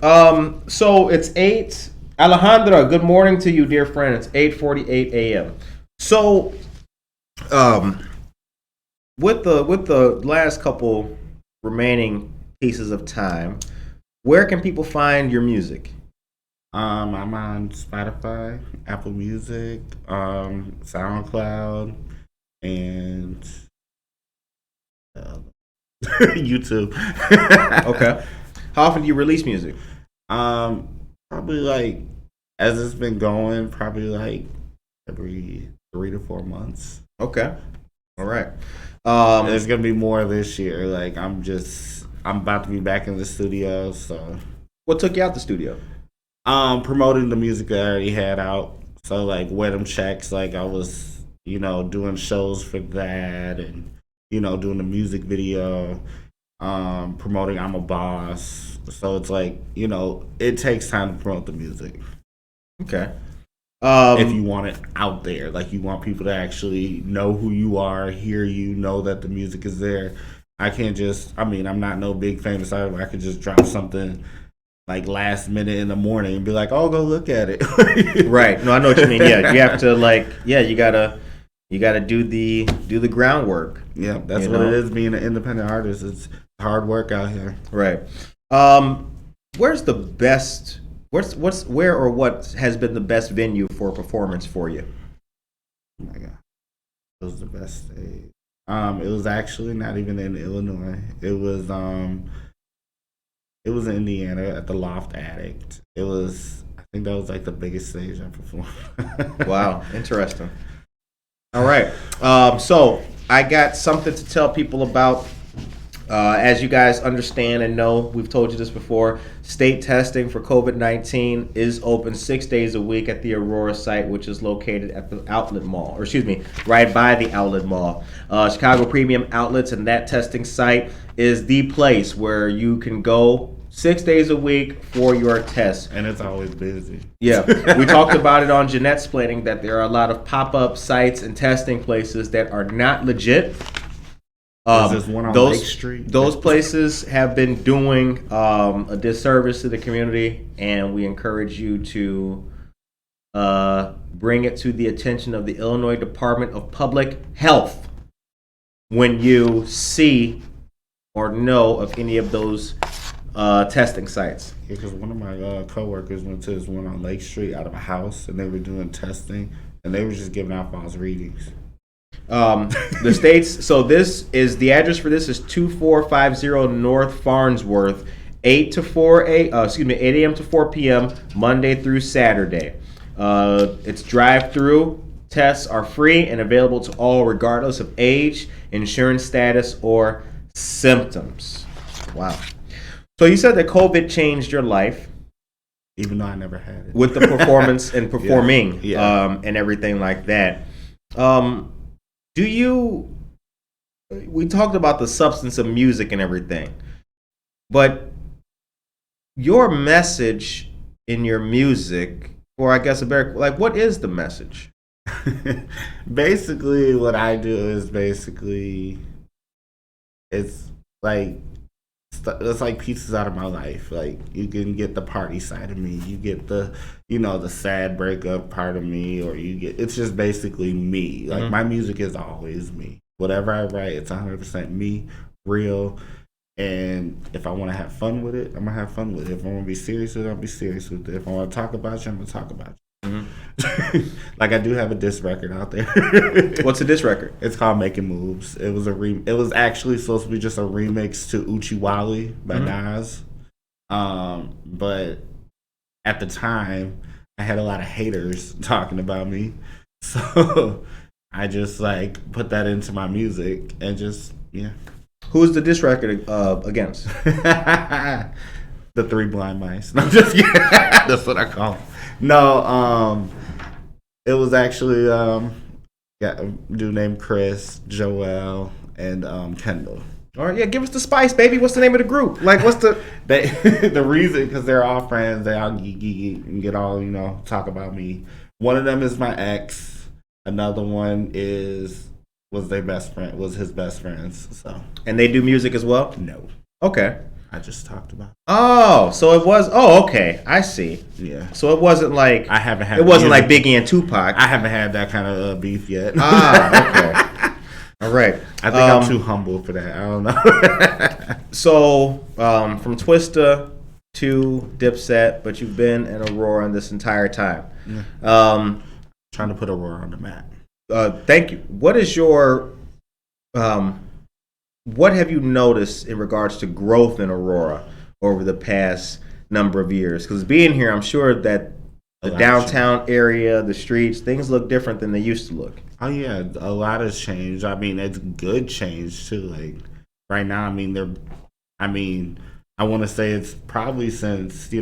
[SPEAKER 2] So it's 8. Alejandra, good morning to you, dear friend. It's 8:48 a.m. So, with the last couple remaining pieces of time, Where can people find your music?
[SPEAKER 3] I'm on Spotify, Apple Music, SoundCloud, and YouTube.
[SPEAKER 2] Okay. How often do you release music?
[SPEAKER 3] Probably like, as it's been going, probably like every 3 to 4 months.
[SPEAKER 2] Okay. All right.
[SPEAKER 3] There's gonna be more this year. Like I'm about to be back in the studio. So
[SPEAKER 2] What took you out the studio?
[SPEAKER 3] promoting the music that I already had out. So like Wet 'em Checks, like I was, doing shows for that, and doing the music video, promoting I'm a Boss. So it's like, it takes time to promote the music.
[SPEAKER 2] Okay.
[SPEAKER 3] If you want it out there, like you want people to actually know who you are, hear you, know that the music is there. I'm not no big famous artist. I could just drop something like last minute in the morning and be like, oh, go look at it.
[SPEAKER 2] Right. No, I know what you mean. Yeah, you have to you gotta do the groundwork.
[SPEAKER 3] Yeah, that's what it is being an independent artist. It's hard work out here.
[SPEAKER 2] Right. Where's the best? Where or what has been the best venue for a performance for you?
[SPEAKER 3] Oh my God, it was the best stage. It was actually not even in Illinois. It was in Indiana at the Loft Attic. I think that was like the biggest stage I performed.
[SPEAKER 2] Wow, interesting. All right. So I got something to tell people about. As you guys understand and know, we've told you this before, state testing for COVID-19 is open 6 days a week at the Aurora site, which is located at the Outlet Mall, right by the Outlet Mall. Chicago Premium Outlets, and that testing site is the place where you can go 6 days a week for your test.
[SPEAKER 3] And it's always busy.
[SPEAKER 2] Yeah. We talked about it on Jeanette's Planning that there are a lot of pop-up sites and testing places that are not legit.
[SPEAKER 3] There's one on Lake Street.
[SPEAKER 2] Those places have been doing a disservice to the community, and we encourage you to bring it to the attention of the Illinois Department of Public Health when you see or know of any of those testing sites.
[SPEAKER 3] Yeah, because one of my coworkers went to this one on Lake Street out of a house, and they were doing testing, and they were just giving out false readings.
[SPEAKER 2] The states. So this is the address for this is 2450 North Farnsworth, 8 a.m. to 4 p.m. Monday through Saturday. It's drive-through. Tests are free and available to all, regardless of age, insurance status, or symptoms. Wow. So you said that COVID changed your life,
[SPEAKER 3] even though I never had it,
[SPEAKER 2] with the performance and performing,
[SPEAKER 3] Yeah.
[SPEAKER 2] And everything like that. We talked about the substance of music and everything, but your message in your music, or I guess what is the message?
[SPEAKER 3] Basically, what I do is it's like pieces out of my life. Like you can get the party side of me, you get the the sad breakup part of me, or it's just basically me. Like my music is always me. Whatever I write, it's 100% me, real. And if I want to have fun with it, I'm gonna have fun with it. If I want to be serious with it, I'll be serious with it. If I want to talk about you, I'm gonna talk about you. Like I do have a diss record out there.
[SPEAKER 2] What's a diss record?
[SPEAKER 3] It's called Making Moves. It was actually supposed to be just a remix to Uchiwali by Nas. But at the time I had a lot of haters talking about me. So I just put that into my music and
[SPEAKER 2] Who's the diss record against?
[SPEAKER 3] The Three Blind Mice. No, I'm just kidding. That's what I call them. No, it was actually a dude named Chris, Joel, and Kendall.
[SPEAKER 2] All right, yeah, give us the spice, baby. What's the name of the group? What's the
[SPEAKER 3] the reason? Because they're all friends. They all geek and get all talk about me. One of them is my ex. Another one was their best friend. Was his best friends. So.
[SPEAKER 2] And they do music as well?
[SPEAKER 3] No.
[SPEAKER 2] Okay.
[SPEAKER 3] I just talked about it.
[SPEAKER 2] Oh, so it was. Oh, okay. I see.
[SPEAKER 3] Yeah.
[SPEAKER 2] So it wasn't like
[SPEAKER 3] I haven't had.
[SPEAKER 2] It wasn't like Biggie and Tupac.
[SPEAKER 3] I haven't had that kind of beef yet.
[SPEAKER 2] Okay. All right.
[SPEAKER 3] I think I'm too humble for that. I don't know.
[SPEAKER 2] So from Twista to Dipset, but you've been in Aurora this entire time.
[SPEAKER 3] Trying to put Aurora on the map.
[SPEAKER 2] Thank you. What is your what have you noticed in regards to growth in Aurora over the past number of years? Because being here, I'm sure that the downtown area, the streets, things look different than they used to look.
[SPEAKER 3] Oh yeah, a lot has changed. I mean, it's good change too. Like right now, I want to say it's probably since we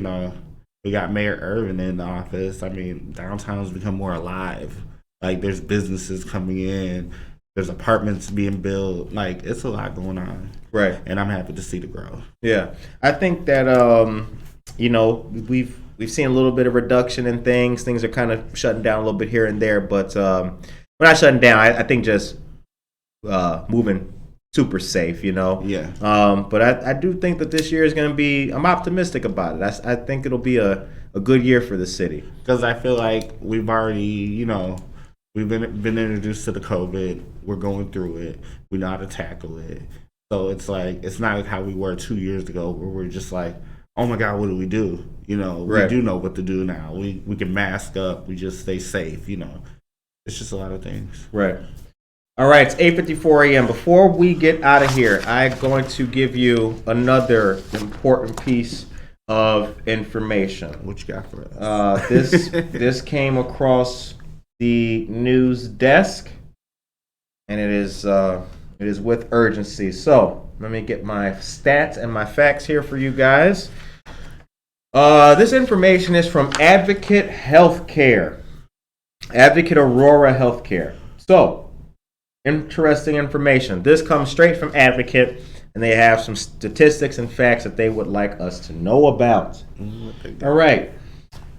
[SPEAKER 3] got Mayor Irvin in the office. I mean, downtown's become more alive. Like there's businesses coming in, there's apartments being built. Like it's a lot going on.
[SPEAKER 2] Right.
[SPEAKER 3] And I'm happy to see the growth.
[SPEAKER 2] Yeah, I think that we've seen a little bit of reduction in things. Things are kind of shutting down a little bit here and there, but we're not shutting down. I think just moving super safe,
[SPEAKER 3] Yeah.
[SPEAKER 2] But I do think that this year is going to be. I'm optimistic about it. I think it'll be a good year for the city.
[SPEAKER 3] Because I feel like we've already, we've been introduced to the COVID. We're going through it. We know how to tackle it. So it's like it's not like how we were 2 years ago, where we're just like, oh my God, what do we do?
[SPEAKER 2] Right.
[SPEAKER 3] We do know what to do now. We can mask up. We just stay safe. It's just a lot of things.
[SPEAKER 2] Right. All right, it's 8:54 a.m. Before we get out of here, I'm going to give you another important piece of information.
[SPEAKER 3] What you got for us?
[SPEAKER 2] This came across the news desk, and it is with urgency. So let me get my stats and my facts here for you guys. This information is from Advocate Healthcare, Advocate Aurora Healthcare. So, interesting information. This comes straight from Advocate, and they have some statistics and facts that they would like us to know about. All right.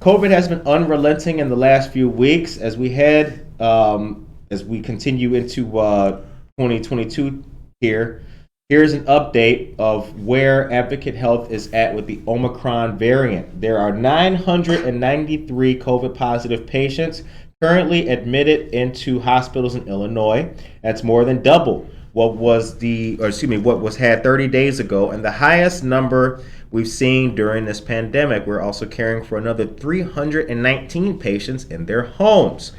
[SPEAKER 2] COVID has been unrelenting in the last few weeks as we continue into 2022 here. Here's an update of where Advocate Health is at with the Omicron variant. There are 993 COVID positive patients currently admitted into hospitals in Illinois. That's more than double what was had 30 days ago, and the highest number we've seen during this pandemic. We're also caring for another 319 patients in their homes.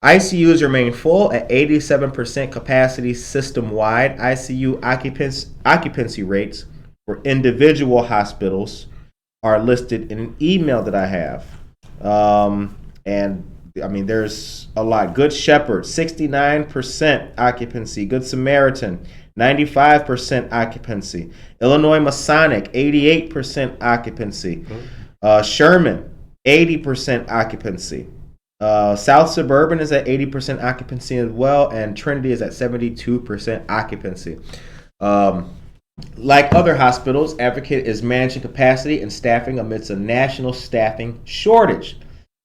[SPEAKER 2] ICUs remain full at 87% capacity system-wide. ICU occupancy rates for individual hospitals are listed in an email that I have. There's a lot. Good Shepherd, 69% occupancy. Good Samaritan, 95% occupancy. Illinois Masonic, 88% occupancy. Sherman, 80% occupancy. South Suburban is at 80% occupancy as well, and Trinity is at 72% occupancy. Like other hospitals, Advocate is managing capacity and staffing amidst a national staffing shortage,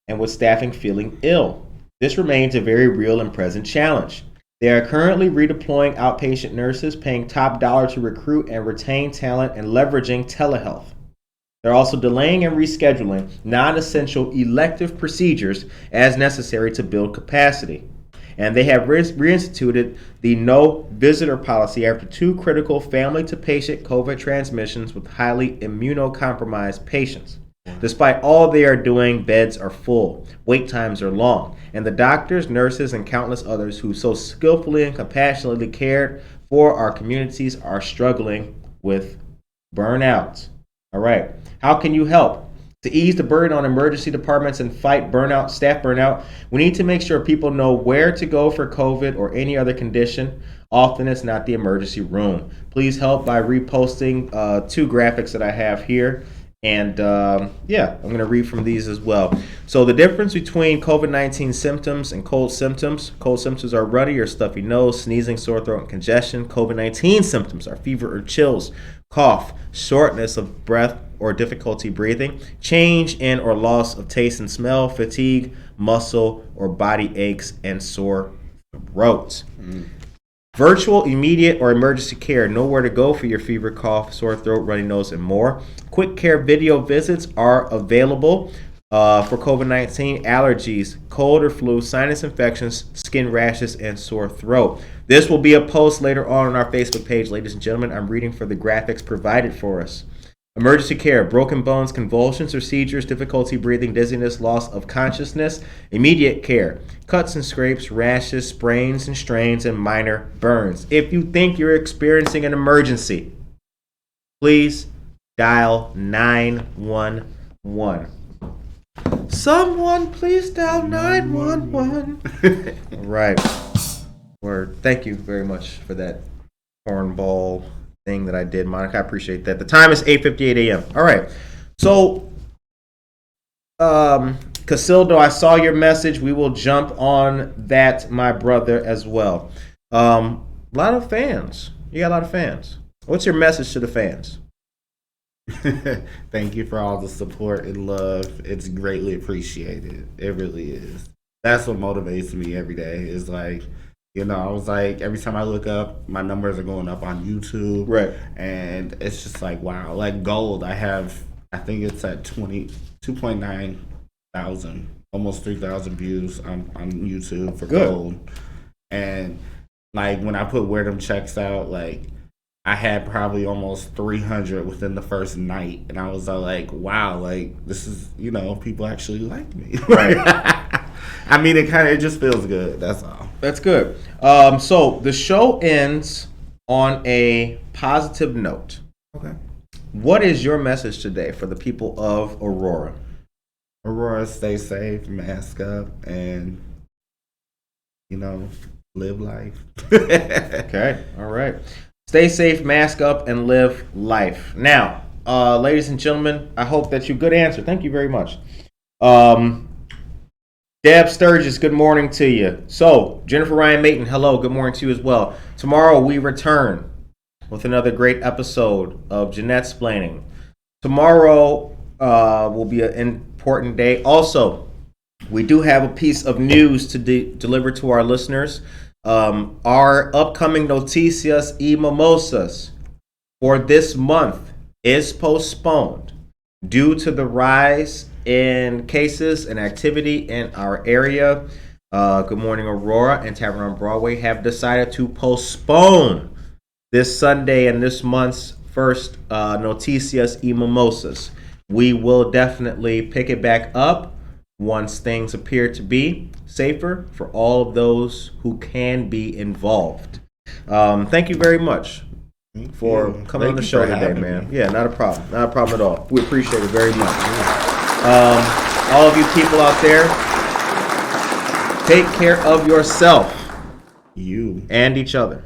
[SPEAKER 2] and with staffing feeling ill. This remains a very real and present challenge. They are currently redeploying outpatient nurses, paying top dollar to recruit and retain talent, and leveraging telehealth. They're also delaying and rescheduling non-essential elective procedures as necessary to build capacity. And they have reinstituted the no visitor policy after 2 critical family-to-patient COVID transmissions with highly immunocompromised patients. Despite all they are doing, beds are full, wait times are long, and the doctors, nurses, and countless others who so skillfully and compassionately cared for our communities are struggling with burnout. All right, how can you help? To ease the burden on emergency departments and fight burnout, staff burnout, we need to make sure people know where to go for COVID or any other condition. Often it's not the emergency room. Please help by reposting 2 graphics that I have here. And I'm going to read from these as well. So the difference between COVID-19 symptoms and cold symptoms. Cold symptoms are runny or stuffy nose, sneezing, sore throat, and congestion. COVID-19 symptoms are fever or chills, cough, shortness of breath or difficulty breathing, change in or loss of taste and smell, fatigue, muscle or body aches, and sore throat. Virtual, immediate, or emergency care. Know where to go for your fever, cough, sore throat, runny nose, and more. Quick care video visits are available for COVID-19, allergies, cold or flu, sinus infections, skin rashes, and sore throat. This will be a post later on our Facebook page, ladies and gentlemen. I'm reading for the graphics provided for us. Emergency care, broken bones, convulsions or seizures, difficulty breathing, dizziness, loss of consciousness. Immediate care, cuts and scrapes, rashes, sprains and strains, and minor burns. If you think you're experiencing an emergency, please dial 911. Someone please dial 911. Right. Word. Thank you very much for that cornball thing that I did, Monica. I appreciate that. The time is 8:58 a.m. All right. So, Casildo, I saw your message. We will jump on that, my brother, as well. A lot of fans. You got a lot of fans. What's your message to the fans?
[SPEAKER 3] Thank you for all the support and love. It's greatly appreciated. It really is. That's what motivates me every day. Is like, you know, I was like, every time I look up, my numbers are going up on YouTube. Right. And it's just like, wow. Like gold, I think it's at 2.9 thousand, almost 3,000 views on YouTube for gold. And like when I put Where Them Checks Out, like I had probably almost 300 within the first night. And I was like, wow, like this is, you know, people actually like me. Right. I mean, it just feels good. That's all.
[SPEAKER 2] That's good. So the show ends on a positive note.
[SPEAKER 3] Okay.
[SPEAKER 2] What is your message today for the people of Aurora?
[SPEAKER 3] Aurora, stay safe, mask up, and, you know, live life.
[SPEAKER 2] Okay. All right. Stay safe, mask up, and live life. Now, ladies and gentlemen, I hope that you good answer. Thank you very much. Deb Sturgis, good morning to you. So, Jennifer Ryan Mayton, hello, good morning to you as well. Tomorrow we return with another great episode of Jeanette's Splaining. Tomorrow will be an important day. Also, we do have a piece of news to deliver to our listeners. Our upcoming Noticias y Mimosas for this month is postponed due to the rise in cases and activity in our area. Good Morning Aurora and Tavern on Broadway have decided to postpone this Sunday and this month's first Noticias y Mimosas. We will definitely pick it back up once things appear to be safer for all of those who can be involved. Thank you very much for coming on the show today, man. Yeah, not a problem. Not a problem at all. We appreciate it very much. All of you people out there, take care of yourself.
[SPEAKER 3] You.
[SPEAKER 2] And each other.